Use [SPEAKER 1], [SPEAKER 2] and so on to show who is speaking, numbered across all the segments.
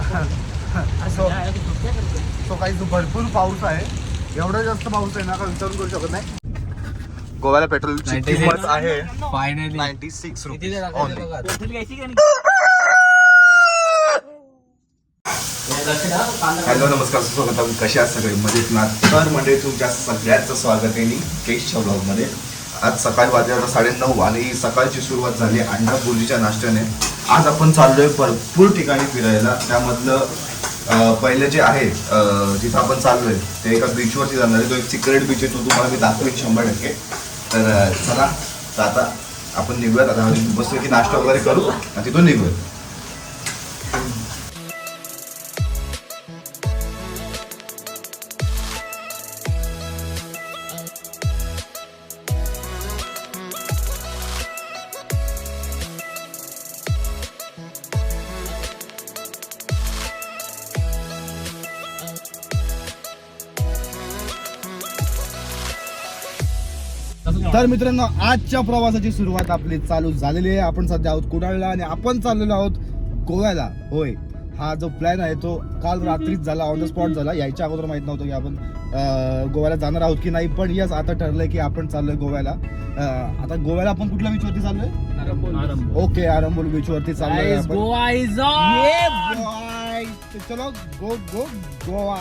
[SPEAKER 1] तो काही भरपूर पाऊस आहे. एवढा जास्त पाऊस आहे ना का विचारून करू शकत नाही. गोव्याला पेट्रोलची किंमत आहे फायनली 96 रुपये. हॅलो नमस्कार, स्वागत आहे. कशा आहात सगळे? मजेत ना? तर म्हणजे तुमच्या सगळ्यांचं स्वागत आहे केशच्या ब्लॉगमध्ये. आज सकाळी वाजले 9:30 आणि सकाळची सुरुवात झाली अंडा भुर्जीच्या नाश्त्याने. आज आपण चाललोय भरपूर ठिकाणी फिरायला. त्यामधलं पहिले जे आहे जिथं आपण चाललोय ते एका बीचवरती जाणार आहे. तो एक सिक्रेट बीच आहे, तो तुम्हाला मी दाखवेन 100%. तर चला, तर आता आपण निघूयात. आता बसलो की नाश्ता वगैरे करू आणि तिथून निघूयात. तर मित्रांनो, आजच्या प्रवासाची सुरुवात आपली चालू झालेली आहे. आपण सध्या आहोत कुडाळला आणि आपण चाललेलो आहोत गोव्याला. होय, हा जो प्लॅन आहे तो काल रात्रीच झाला, ऑन द स्पॉट झाला. यायच्या अगोदर माहित नव्हतं की आपण गोव्याला जाणार आहोत की नाही, पण यस आता ठरलंय की आपण चाललोय गोव्याला. आता गोव्याला आपण कुठल्या बीच वरती चाललोय? ओके, आरंबोल बीच वरती चाललोय. चलो गो गो गोवा.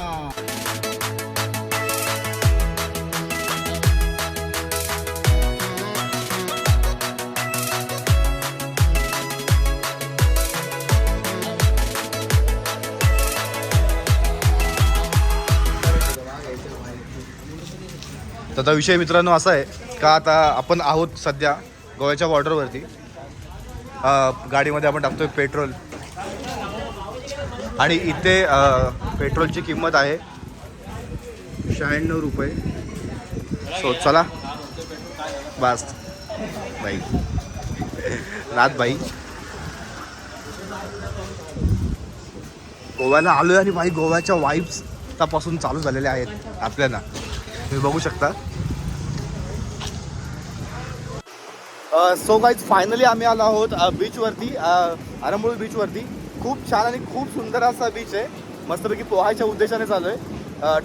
[SPEAKER 1] आता विषय मित्रांनो असा आहे का आता आपण आहोत सध्या गोव्याच्या बॉर्डरवरती. गाडीमध्ये आपण टाकतोय पेट्रोल आणि इथे पेट्रोलची किंमत आहे 96 रुपये. सो चला बस बाई रात बाई. गोव्याला आलोय आणि बाई गोव्याच्या वाईब्स आतापासून चालू झालेल्या आहेत आपल्याला, तुम्ही बघू शकता. सो गाईज, फायनली आम्ही आलो आहोत बीचवरती, आरंबोल बीचवरती. खूप छान आणि खूप सुंदर असा बीच आहे. मस्तपैकी पोहायच्या उद्देशाने चालू आहे.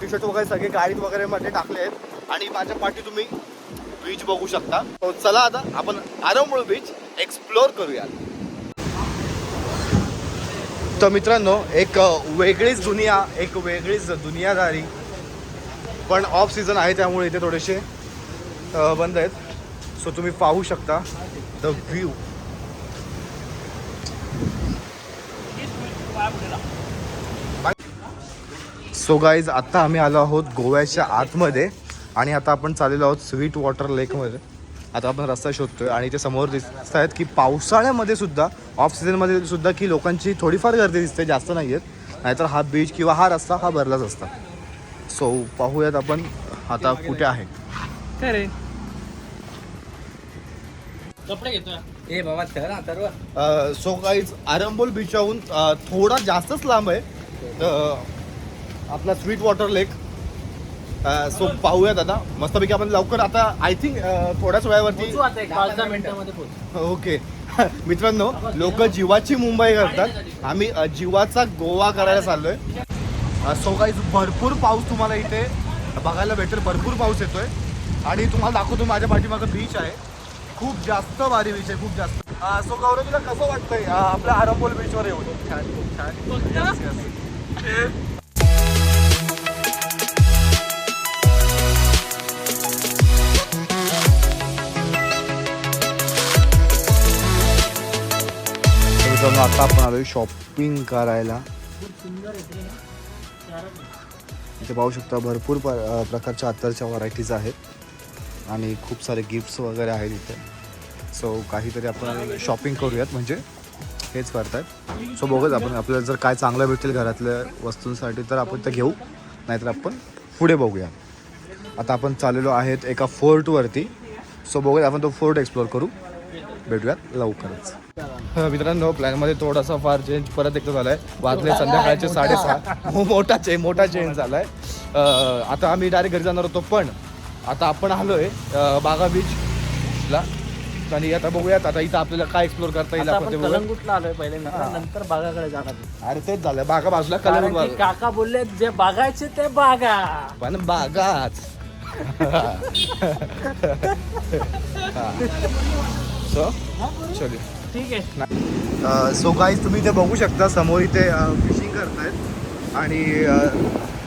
[SPEAKER 1] टी शर्ट वगैरे सगळे गाडीत वगैरे मध्ये टाकले आहेत आणि माझ्या पाठी तुम्ही बीच बघू शकता. तो चला आता आपण आरंबोल बीच एक्सप्लोर करूया. तर मित्रांनो, एक वेगळीच दुनियादारी, पण ऑफ सीझन आहे त्यामुळे इथे थोडेसे बंद आहेत. सो तुम्ही पाहू शकता द व्ह्यू. सो गाईज, आता आम्ही आलो आहोत गोव्याच्या आतमध्ये आणि आता आपण चाललेलो आहोत स्वीट वॉटर लेकमध्ये. आता आपण रस्ता शोधतोय आणि ते समोर दिसत आहेत की पावसाळ्यामध्ये सुद्धा, ऑफ सीझनमध्ये सुद्धा की लोकांची थोडीफार गर्दी दिसते, जास्त नाही आहेत. नाहीतर हा बीच किंवा हा रस्ता हा भरलाच असता. सो पाहूयात आपण आता कुठे आहे.
[SPEAKER 2] कपडे घेतोय बाबा तर.
[SPEAKER 1] सो गाईज, आरंबोल बीचहून थोडा जास्तच लांब आहे आपला स्वीट वॉटर लेक. सो पाहूयात आता मस्तपैकी आपण लवकर. आता आय थिंक थोड्याच वेळावरती
[SPEAKER 2] 5-10 मिनिटांमध्ये.
[SPEAKER 1] ओके मित्रांनो, लोक जीवाची मुंबई करतात, आम्ही जीवाचा गोवा करायला चाललोय. सो गाईज, भरपूर पाऊस तुम्हाला इथे बघायला भेटेल. भरपूर पाऊस येतोय आणि तुम्हाला दाखवतो माझ्या पाठीमागं बीच आहे. खूप जास्त भारी बीच आहे, खूप जास्त. सो गौरव, तुला कसं वाटतंय आपल्या आरंबोल बीचवर येऊन? छान छान. आता आपण आलोय शॉपिंग करायला. इथे पाहू शकता भरपूर प्रकारच्या अत्तरच्या व्हरायटीज आहेत आणि खूप सारे गिफ्ट्स वगैरे आहेत इथे. सो काहीतरी आपण शॉपिंग करूयात, म्हणजे हेच करतायत. सो बघूच आपण, आपल्याला जर काय चांगलं भेटेल घरातल्या वस्तूंसाठी तर आपण ते घेऊ, नाहीतर आपण पुढे बघूया. आता आपण चाललेलो आहेत एका फोर्टवरती. सो बघूया आपण तो फोर्ट एक्सप्लोर करू. भेटूयात लवकरच. मित्रांनो, प्लॅनमध्ये थोडासा फार चेंज परत एकदा झाला आहे. वाजले संध्याकाळचे 6:30. मोठा चेंज झाला आहे. आता आम्ही डायरेक्ट घरी जाणार होतो, पण आता आपण आलो आहे बागा बीचला आणि आता बघूयात आता इथं आपल्याला काय एक्सप्लोर करता येईल
[SPEAKER 2] आता
[SPEAKER 1] आपण ते
[SPEAKER 2] आपण
[SPEAKER 1] बघूया.
[SPEAKER 2] कलंगूटला आलोय पहिले मित्र,
[SPEAKER 1] हा.
[SPEAKER 2] नंतर बागाकडे जाणार.
[SPEAKER 1] अरे तेच झालं बागा बाजूला
[SPEAKER 2] कारण
[SPEAKER 1] कलर
[SPEAKER 2] की काका बोलले जे बागायचे ते बागा.
[SPEAKER 1] पण बागाच सो चलो.
[SPEAKER 2] ठीक आहे.
[SPEAKER 1] सो गाईज तुम्ही इथे बघू शकता समोर इथे फिशिंग करतायत आणि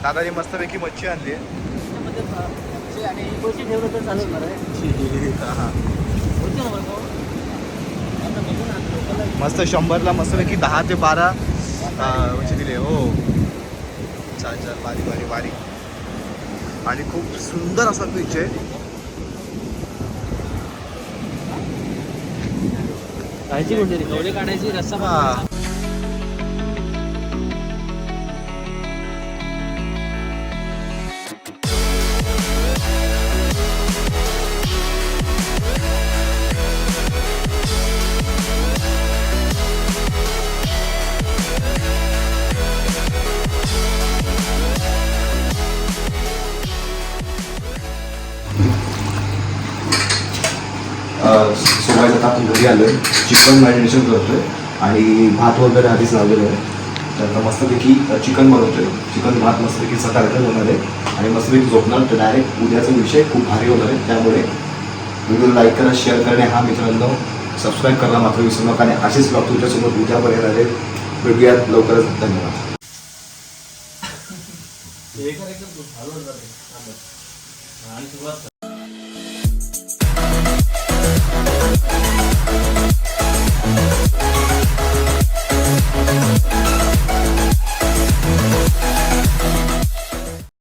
[SPEAKER 1] दादाने मस्तपैकी मच्छी आणली आहे.
[SPEAKER 2] त्याच्यामध्ये आणि गोष्टी ठेवलं तर चालेल ना रे.
[SPEAKER 1] हां
[SPEAKER 2] होती ना बरं का? आता बघू ना, लोकांना
[SPEAKER 1] मस्त 100ला मस्तपैकी 10 ते 12 म्हणजे दिले. हो छान छान बारी बारी बारी आणि खूप सुंदर असा बीच आहे.
[SPEAKER 2] काळजी कोणती रे, कवडे काढायची, रस्सा
[SPEAKER 1] हा.
[SPEAKER 2] बनवायचा.
[SPEAKER 1] सोमवारी आता आपण घरी आलो आहे. चिकन मॅरिनेशन करतोय आणि भात वगैरे आधीच लावलेलं आहे. तर मस्तपैकी चिकन बनवतोय. चिकन भात मस्तपैकी सकाळचं होणार आहे आणि मस्तपैकी झोपणार. तर डायरेक्ट उद्याचा विषय खूप भारी होणार आहे. त्यामुळे व्हिडिओ लाईक करा, शेअर करणे हा मित्रांनो, सबस्क्राईब करायला मात्र विसरू नका. आणि असेच ब्लॉग तुमच्यासोबत उद्यापर्यंत आले. भेटूयात लवकरच. धन्यवाद.
[SPEAKER 2] आणि सुरुवात